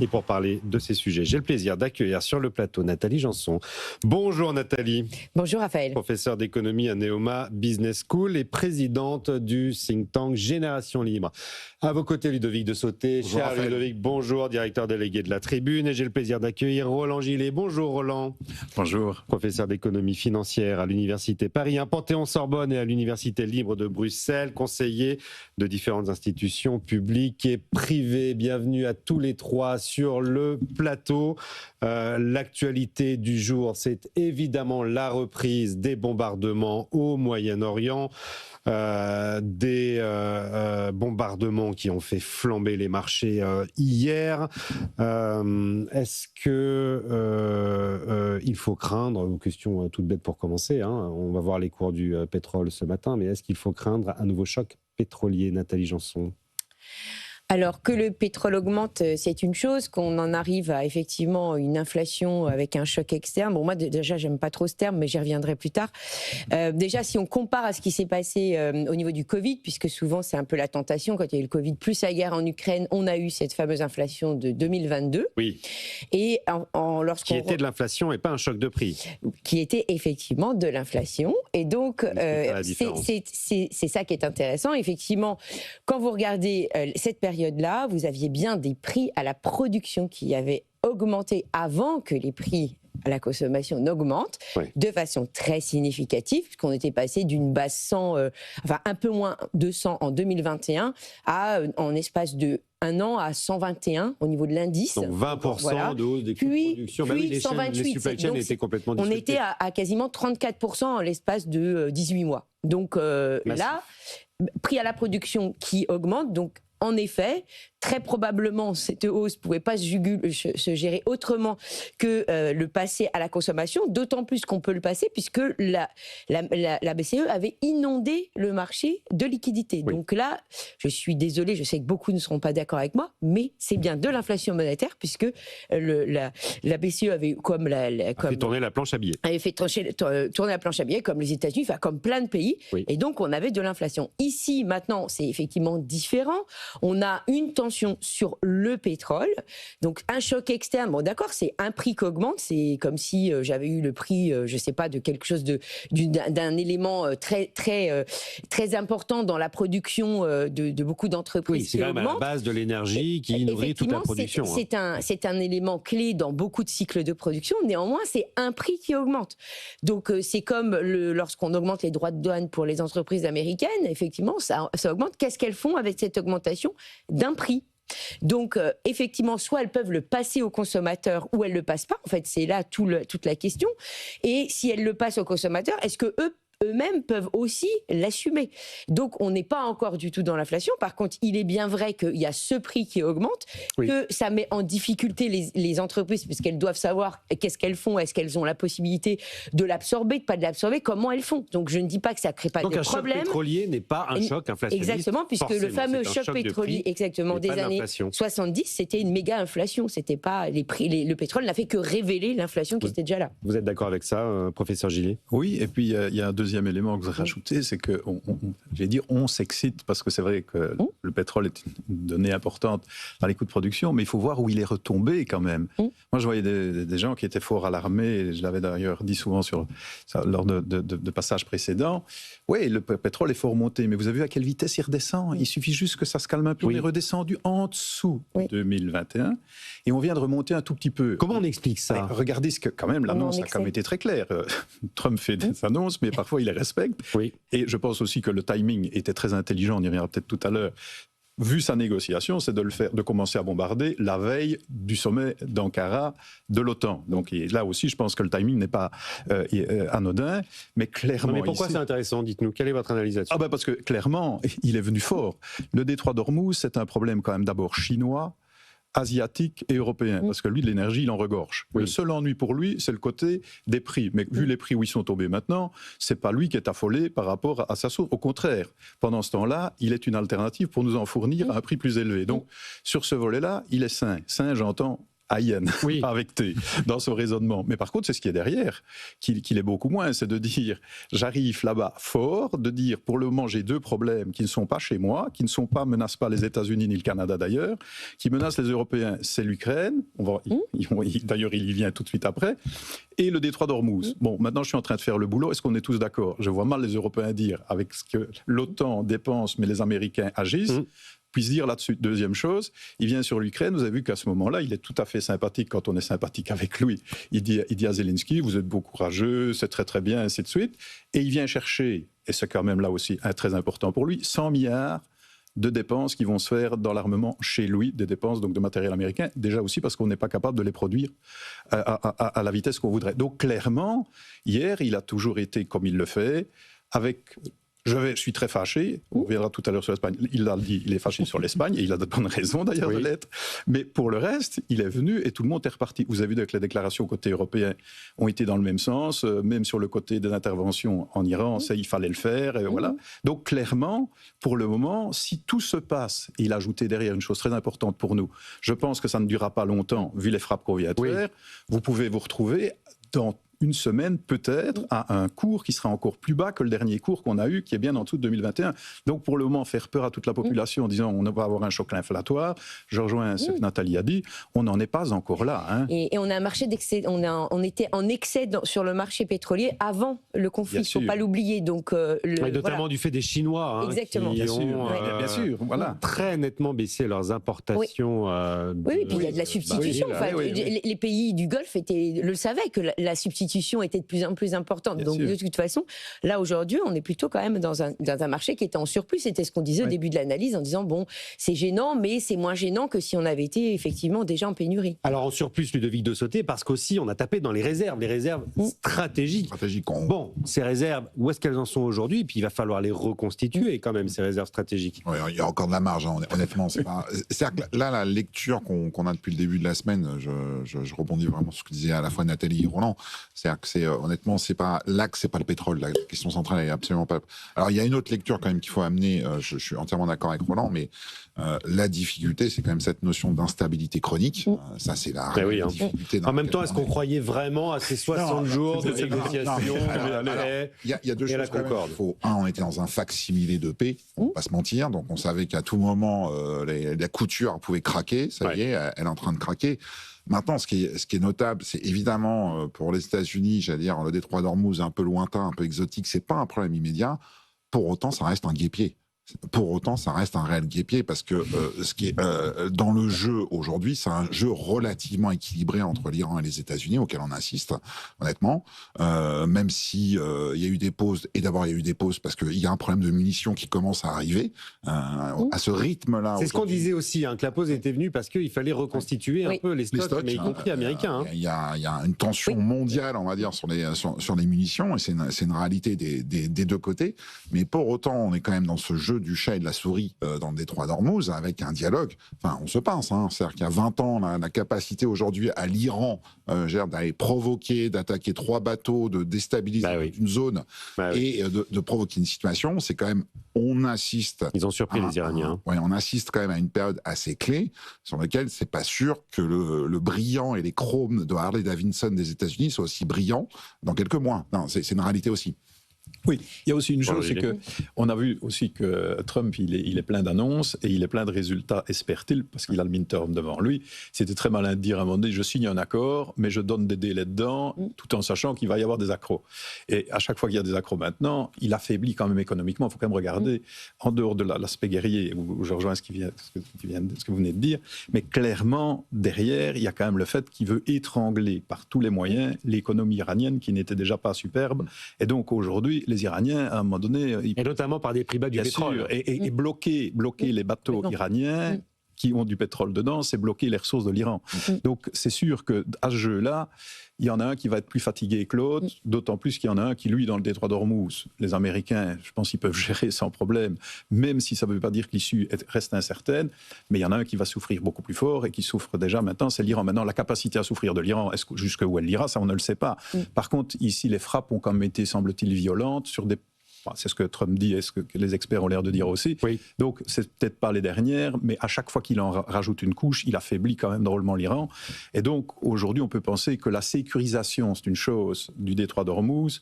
Et pour parler de ces sujets, j'ai le plaisir d'accueillir sur le plateau Nathalie Janson. Bonjour Nathalie. Bonjour Raphaël. Professeure d'économie à Neoma Business School et présidente du think tank Génération Libre. À vos côtés, Ludovic de Sauté. Bonjour, Cher Raphaël. Ludovic, bonjour, directeur délégué de la Tribune. Et j'ai le plaisir d'accueillir Roland Gillet. Bonjour Roland. Bonjour. Professeur d'économie financière à l'Université Paris 1 Panthéon-Sorbonne et à l'Université libre de Bruxelles, conseiller de différentes institutions publiques et privées. Bienvenue à tous les trois sur le plateau. L'actualité du jour, c'est évidemment la reprise des bombardements au Moyen-Orient. Des bombardements qui ont fait flamber les marchés hier. Est-ce que il faut craindre, une question toute bête pour commencer, on va voir les cours du pétrole ce matin, mais est-ce qu'il faut craindre un nouveau choc pétrolier, Nathalie Janson ? Alors que le pétrole augmente, c'est une chose, qu'on en arrive à effectivement une inflation avec un choc externe. Bon, moi déjà, j'aime pas trop ce terme, mais j'y reviendrai plus tard. Déjà, si on compare à ce qui s'est passé au niveau du Covid, puisque souvent c'est un peu la tentation, quand il y a eu le Covid plus la guerre en Ukraine, on a eu cette fameuse inflation de 2022. Oui. Et qui était de l'inflation et pas un choc de prix. Qui était effectivement de l'inflation. Et donc, c'est ça qui est intéressant. Effectivement, quand vous regardez cette période-là, vous aviez bien des prix à la production qui avaient augmenté avant que les prix à la consommation n'augmentent, de façon très significative, puisqu'on était passé d'une base 100, un peu moins de 100 en 2021, en espace de un an à 121 au niveau de l'indice. Donc 20% de hausse des coûts de production. Puis les 128. Les supply chains étaient complètement disruptées. On était à quasiment 34% en l'espace de 18 mois. Donc là, prix à la production qui augmente, donc en effet, très probablement, cette hausse ne pouvait pas se gérer autrement que le passer à la consommation, d'autant plus qu'on peut le passer puisque la BCE avait inondé le marché de liquidités. Oui. Donc là, je suis désolée, je sais que beaucoup ne seront pas d'accord avec moi, mais c'est bien de l'inflation monétaire puisque la BCE avait fait tourner la planche à billets. Avait fait tourner la planche à billets comme les États-Unis, comme plein de pays, et donc on avait de l'inflation. Ici, maintenant, c'est effectivement différent. On a une tension sur le pétrole, donc un choc externe. Bon, d'accord, c'est un prix qui augmente. C'est comme si j'avais eu le prix, je sais pas, de quelque chose d'un élément très important dans la production de beaucoup d'entreprises. Oui, c'est quand même à la base de l'énergie qui nourrit toute la production. C'est un élément clé dans beaucoup de cycles de production. Néanmoins, c'est un prix qui augmente. Donc c'est comme lorsqu'on augmente les droits de douane pour les entreprises américaines. Effectivement, ça augmente. Qu'est-ce qu'elles font avec cette augmentation d'un prix? Donc, effectivement, soit elles peuvent le passer aux consommateurs ou elles ne le passent pas. En fait, c'est là toute la question. Et si elles le passent aux consommateurs, est-ce que eux-mêmes peuvent aussi l'assumer? Donc, on n'est pas encore du tout dans l'inflation. Par contre, il est bien vrai qu'il y a ce prix qui augmente, que ça met en difficulté les entreprises, puisqu'elles doivent savoir qu'est-ce qu'elles font, est-ce qu'elles ont la possibilité de l'absorber, de ne pas de l'absorber, comment elles font. Donc, je ne dis pas que ça ne crée pas de problème. Donc, un choc pétrolier n'est pas un choc inflationniste. Exactement, puisque le fameux choc pétrolier des années 70, c'était une méga inflation. C'était pas les prix, le pétrole n'a fait que révéler l'inflation qui était déjà là. Vous êtes d'accord avec ça, professeur Gillet? Oui, et puis il y a un deuxième élément que vous avez rajouté, c'est que on s'excite parce que c'est vrai que le pétrole est une donnée importante dans les coûts de production, mais il faut voir où il est retombé quand même. Moi, je voyais des gens qui étaient fort alarmés, et je l'avais d'ailleurs dit souvent lors de passages précédents. Oui, le pétrole est fort monté, mais vous avez vu à quelle vitesse il redescend? Il suffit juste que ça se calme un peu. On est redescendu en dessous 2021 et on vient de remonter un tout petit peu. Comment on explique ça? Regardez quand même, l'annonce a quand même été très claire. Trump fait des annonces, mais parfois il les respecte. Et je pense aussi que le timing était très intelligent, on y reviendra peut-être tout à l'heure. Vu sa négociation, c'est de commencer à bombarder la veille du sommet d'Ankara de l'OTAN. Donc là aussi, je pense que le timing n'est pas anodin, mais clairement... Mais pourquoi c'est intéressant? Dites-nous, quelle est votre analyse là-dessus? Parce que clairement, il est venu fort. Le détroit d'Ormuz, c'est un problème quand même d'abord chinois, asiatique et européen, parce que lui, de l'énergie, il en regorge. Le seul ennui pour lui, c'est le côté des prix. Mais vu les prix où ils sont tombés maintenant, c'est pas lui qui est affolé par rapport à sa source. Au contraire, pendant ce temps-là, il est une alternative pour nous en fournir à un prix plus élevé. Donc, sur ce volet-là, il est sain. Sain, j'entends Hayen, avec T, dans son raisonnement. Mais par contre, c'est ce qui est derrière, qu'il est beaucoup moins. C'est de dire, j'arrive là-bas fort, de dire, pour le moment, j'ai 2 problèmes qui ne sont pas chez moi, qui ne menacent pas les États-Unis ni le Canada d'ailleurs, qui menacent les Européens, c'est l'Ukraine. D'ailleurs, il y vient tout de suite après. Et le détroit d'Ormuz. Bon, maintenant, je suis en train de faire le boulot. Est-ce qu'on est tous d'accord? Je vois mal les Européens dire, avec ce que l'OTAN dépense, mais les Américains agissent, puissent dire là-dessus. Deuxième chose, il vient sur l'Ukraine. Vous avez vu qu'à ce moment-là, il est tout à fait sympathique quand on est sympathique avec lui. Il dit à Zelensky, vous êtes beau courageux, c'est très très bien, ainsi de suite. Et il vient chercher, et c'est quand même là aussi très important pour lui, 100 milliards de dépenses qui vont se faire dans l'armement chez lui, des dépenses donc de matériel américain, déjà aussi parce qu'on n'est pas capable de les produire à la vitesse qu'on voudrait. Donc clairement, hier, il a toujours été, comme il le fait, avec... Je suis très fâché, on reviendra tout à l'heure sur l'Espagne, il l'a dit, il est fâché sur l'Espagne, et il a de bonnes raisons d'ailleurs de l'être, mais pour le reste, il est venu et tout le monde est reparti. Vous avez vu que les déclarations côté européen ont été dans le même sens, même sur le côté des interventions en Iran, ça, il fallait le faire, et voilà. Donc clairement, pour le moment, si tout se passe, et il a ajouté derrière une chose très importante pour nous, je pense que ça ne durera pas longtemps, vu les frappes qu'on vient de faire, vous pouvez vous retrouver dans une semaine peut-être à un cours qui sera encore plus bas que le dernier cours qu'on a eu, qui est bien en dessous de 2021. Donc pour le moment, faire peur à toute la population en disant on va avoir un choc inflatoire, je rejoins ce que Nathalie a dit, on n'en est pas encore là. Hein. Et on a un marché d'excès, on était en excès sur le marché pétrolier avant le conflit, il ne faut pas l'oublier. Donc, notamment du fait des Chinois, exactement. Qui ont bien sûr, voilà. très nettement baissé leurs importations. Oui, puis il y a de la substitution. Les pays du Golfe le savaient que la substitution était de plus en plus importante. Bien Donc sûr. De toute façon, là aujourd'hui, on est plutôt quand même dans un marché qui était en surplus. C'était ce qu'on disait au début de l'analyse en disant bon, c'est gênant, mais c'est moins gênant que si on avait été effectivement déjà en pénurie. Alors en surplus, Ludovic de Sauté, parce qu'aussi on a tapé dans les réserves stratégiques. Bon, ces réserves, où est-ce qu'elles en sont aujourd'hui? Et puis il va falloir les reconstituer quand même, ces réserves stratégiques. Oui, il y a encore de la marge, hein, honnêtement. C'est-à-dire que là, la lecture qu'on a depuis le début de la semaine, je rebondis vraiment sur ce que disaient à la fois Nathalie et Roland. C'est-à-dire que honnêtement, c'est pas l'axe, c'est pas le pétrole. La question centrale, elle est absolument pas. Alors, il y a une autre lecture quand même qu'il faut amener. Je suis entièrement d'accord avec Roland, mais la difficulté, c'est quand même cette notion d'instabilité chronique. Ça, c'est la difficulté. En même temps, est-ce qu'on croyait vraiment à ces 60 jours de négociation? Il y a deux choses. On était dans un fac-similé de paix, on ne va pas se mentir. Donc, on savait qu'à tout moment, la couture pouvait craquer. Ça y est, elle est en train de craquer. Maintenant, ce qui est notable, c'est évidemment pour les États-Unis, j'allais dire, le détroit d'Ormuz un peu lointain, un peu exotique, c'est pas un problème immédiat. Pour autant, ça reste un guêpier. Pour autant, ça reste un réel guêpier parce que ce qui est dans le jeu aujourd'hui, c'est un jeu relativement équilibré entre l'Iran et les États-Unis, auquel on assiste, honnêtement. Même si il y a eu des pauses, et d'abord il y a eu des pauses parce qu'il y a un problème de munitions qui commence à arriver à ce rythme-là. C'est ce qu'on disait aussi, que la pause était venue parce qu'il fallait reconstituer un peu les stocks, mais y compris américains. Il y a une tension mondiale, on va dire, sur les munitions, et c'est une réalité des deux côtés. Mais pour autant, on est quand même dans ce jeu du chat et de la souris dans le détroit d'Ormuz avec un dialogue. Enfin, on se pince. C'est-à-dire qu'il y a 20 ans, la capacité aujourd'hui à l'Iran d'aller provoquer, d'attaquer 3 bateaux, de déstabiliser une zone et de provoquer une situation, c'est quand même, on assiste... Ils ont surpris les Iraniens. On assiste quand même à une période assez clé sur laquelle c'est pas sûr que le brillant et les chromes de Harley Davidson des États-Unis soient aussi brillants dans quelques mois. Non, c'est une réalité aussi. Oui, il y a aussi une chose, c'est qu'on a vu aussi que Trump, il est plein d'annonces et il est plein de résultats, espère-t-il, parce qu'il a le midterm devant lui. C'était très malin de dire à un moment donné, je signe un accord, mais je donne des délais dedans, tout en sachant qu'il va y avoir des accros. Et à chaque fois qu'il y a des accros maintenant, il affaiblit quand même économiquement. Il faut quand même regarder, en dehors de l'aspect guerrier, où je rejoins ce que vous venez de dire, mais clairement, derrière, il y a quand même le fait qu'il veut étrangler par tous les moyens l'économie iranienne, qui n'était déjà pas superbe. Et donc aujourd'hui, les Iraniens, à un moment donné... Et notamment par des prix bas du pétrole. Et bloquer les bateaux iraniens qui ont du pétrole dedans, c'est bloquer les ressources de l'Iran. Donc c'est sûr qu'à ce jeu-là, il y en a un qui va être plus fatigué que l'autre, d'autant plus qu'il y en a un qui, lui, dans le détroit d'Ormuz, les Américains, je pense qu'ils peuvent gérer sans problème, même si ça ne veut pas dire que l'issue reste incertaine, mais il y en a un qui va souffrir beaucoup plus fort et qui souffre déjà maintenant, c'est l'Iran. Maintenant, la capacité à souffrir de l'Iran, jusqu'où elle ira, ça on ne le sait pas. Par contre, ici, les frappes ont quand même été, semble-t-il, violentes sur des C'est ce que Trump dit et ce que les experts ont l'air de dire aussi. Oui. Donc, c'est peut-être pas les dernières, mais à chaque fois qu'il en rajoute une couche, il affaiblit quand même drôlement l'Iran. Et donc, aujourd'hui, on peut penser que la sécurisation, c'est une chose, du détroit d'Ormuz,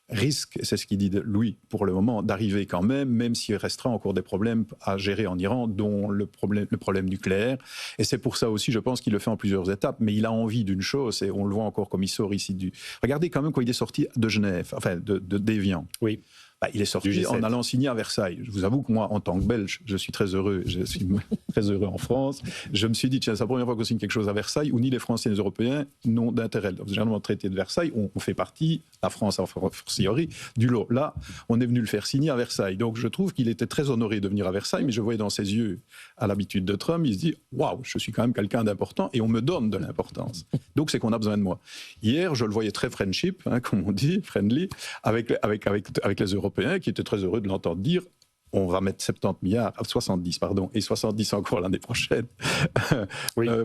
risque, c'est ce qu'il dit lui pour le moment, d'arriver quand même s'il restera encore des problèmes à gérer en Iran, dont le problème nucléaire. Et c'est pour ça aussi, je pense qu'il le fait en plusieurs étapes, mais il a envie d'une chose, et on le voit encore comme il sort ici du... Regardez quand même quand il est sorti de Genève, enfin d'Évian. Oui. Il est sorti en allant signer à Versailles. Je vous avoue que moi, en tant que Belge, je suis très heureux. Je suis très heureux en France. Je me suis dit, tiens, c'est la première fois qu'on signe quelque chose à Versailles où ni les Français ni les Européens n'ont d'intérêt. Généralement, le traité de Versailles, on fait partie, la France a fortiori, du lot. Là, on est venu le faire signer à Versailles. Donc, je trouve qu'il était très honoré de venir à Versailles, mais je voyais dans ses yeux, à l'habitude de Trump, il se dit, waouh, je suis quand même quelqu'un d'important et on me donne de l'importance. Donc, c'est qu'on a besoin de moi. Hier, je le voyais très friendship, comme on dit, friendly, avec les Européens, qui étaient très heureux de l'entendre dire on va mettre 70 pardon, et 70 encore l'année prochaine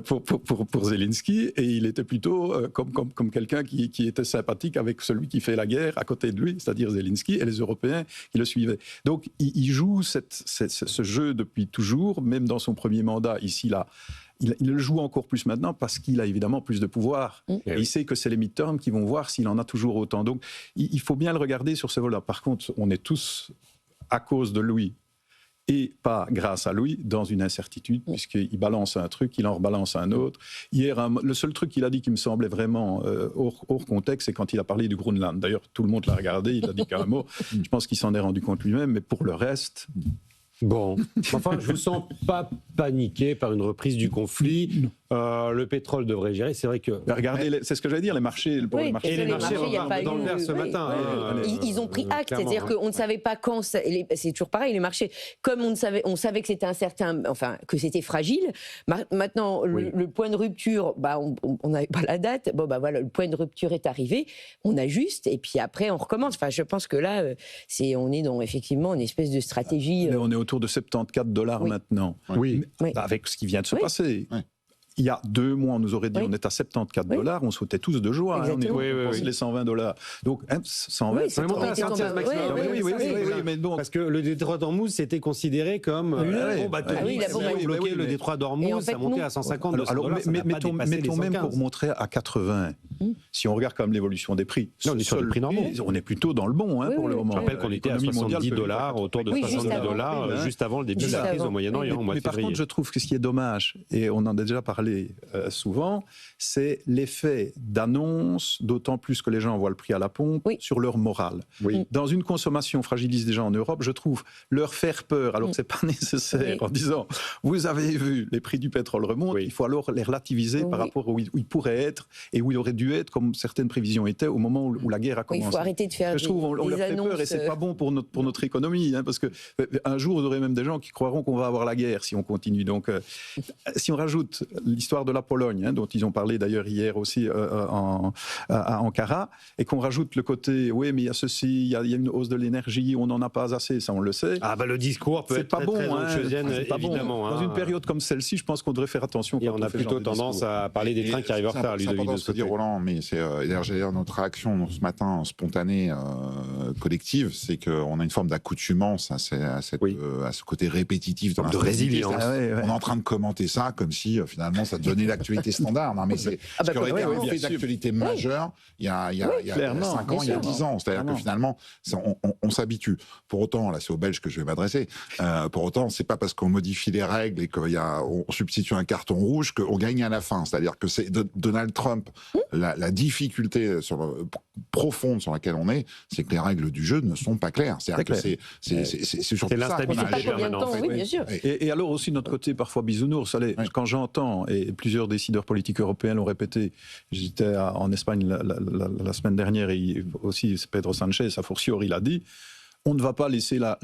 pour Zelensky, et il était plutôt comme quelqu'un qui était sympathique avec celui qui fait la guerre à côté de lui, c'est-à-dire Zelensky, et les Européens qui le suivaient. Donc il joue ce jeu depuis toujours, même dans son premier mandat, ici, là. Il le joue encore plus maintenant parce qu'il a évidemment plus de pouvoir. Et il sait que c'est les midterms qui vont voir s'il en a toujours autant. Donc, il faut bien le regarder sur ce vol-là. Par contre, on est tous, à cause de lui, et pas grâce à lui, dans une incertitude, puisqu'il balance un truc, il en rebalance un autre. Hier, le seul truc qu'il a dit qui me semblait vraiment hors contexte, c'est quand il a parlé du Groenland. D'ailleurs, tout le monde l'a regardé, il a dit qu'un mot. Je pense qu'il s'en est rendu compte lui-même, mais pour le reste... Bon, enfin, je ne vous sens pas paniqué par une reprise du conflit. Le pétrole devrait gérer. C'est vrai que... Regardez, c'est ce que j'allais dire, les marchés... Les marchés repartent dans le vert ce matin. Ils ont pris acte, c'est-à-dire qu'on ne savait pas quand... C'est toujours pareil, les marchés. Comme on savait que c'était incertain, enfin, que c'était fragile. Maintenant, le point de rupture, on n'avait pas la date. Voilà, le point de rupture est arrivé. On ajuste, et puis après, on recommence. Enfin, je pense que là, on est dans, effectivement, une espèce de stratégie... On est autour de $74 maintenant. Oui. Avec ce qui vient de se passer. Oui. Il y a 2 mois, on nous aurait dit on est à $74, on sautait tous de joie. On est les $120. Donc, 120, c'est monté à sortir maximum. Mais donc... Parce que le détroit d'Ormuz, c'était considéré comme bloquer le détroit d'Ormuz, ça montait à 150 $. Mettons même pour montrer à 80. Si on regarde quand même l'évolution des prix, on est sur le prix normal. On est plutôt dans le bon pour le moment. Je rappelle qu'on était à $70, autour de $70, juste avant le début de la crise au Moyen-Orient. Mais par contre, je trouve que ce qui est dommage, et on en a déjà parlé souvent, c'est l'effet d'annonce, d'autant plus que les gens voient le prix à la pompe, sur leur morale. Dans une consommation fragilise déjà en Europe, je trouve leur faire peur, alors que ce n'est pas nécessaire, en disant vous avez vu, les prix du pétrole remontent, il faut alors les relativiser par rapport où ils pourraient être et où il aurait dû être, comme certaines prévisions étaient au moment où la guerre a commencé. Il faut arrêter de faire je trouve on leur fait peur et c'est pas bon pour notre économie, parce que un jour, vous aurez même des gens qui croiront qu'on va avoir la guerre si on continue. Donc, si on rajoute l'histoire de la Pologne, dont ils ont parlé d'ailleurs hier aussi à Ankara, et qu'on rajoute le côté, mais il y a ceci, il y a une hausse de l'énergie, on n'en a pas assez, ça on le sait. Le discours peut être très anxiogène, évidemment. Dans une période comme celle-ci, je pense qu'on devrait faire attention. Et on a plutôt tendance à parler des trains qui arrivent en retard, Ludovic. C'est important de se dire, Roland, mais notre réaction ce matin spontanée, collective, c'est qu'on a une forme d'accoutumance à ce côté répétitif de résilience. On est en train de commenter ça comme si finalement ça devenait l'actualité standard. Non, mais c'est ce qui aurait été un fait d'actualité majeur il y a 5 ans, il y a 10 ans. C'est-à-dire que finalement, on s'habitue. Pour autant, là c'est aux Belges que je vais m'adresser, pour autant, c'est pas parce qu'on modifie les règles et qu'on substitue un carton rouge qu'on gagne à la fin. C'est-à-dire que c'est Donald Trump, la difficulté profonde sur laquelle on est, c'est que les règles du jeu ne sont pas claires. C'est-à-dire que c'est surtout ça. Bien sûr. Et alors aussi, de notre côté, parfois bisounours, quand j'entends, et plusieurs décideurs politiques européens l'ont répété, j'étais en Espagne la semaine dernière, et aussi Pedro Sanchez, a fortiori, l'a dit, on ne va pas laisser la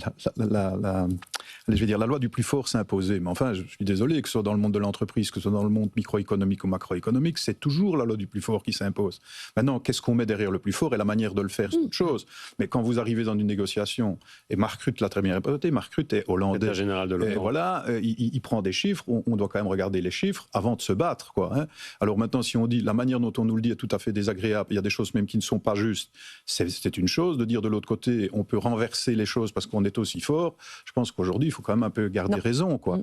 loi du plus fort s'imposer. Mais enfin, je suis désolé, que ce soit dans le monde de l'entreprise, que ce soit dans le monde microéconomique ou macroéconomique, c'est toujours la loi du plus fort qui s'impose. Maintenant, qu'est-ce qu'on met derrière le plus fort et la manière de le faire, c'est autre chose. Mais quand vous arrivez dans une négociation, et Mark Rutte l'a très bien répété, Mark Rutte est hollandais. Le général de l'OTAN. Et voilà, il prend des chiffres, on doit quand même regarder les chiffres avant de se battre, Alors maintenant, si on dit, la manière dont on nous le dit est tout à fait désagréable, il y a des choses même qui ne sont pas justes, c'est une chose. De dire de l'autre côté, on peut renverser inverser les choses parce qu'on est aussi fort, je pense qu'aujourd'hui, il faut quand même un peu garder raison, quoi.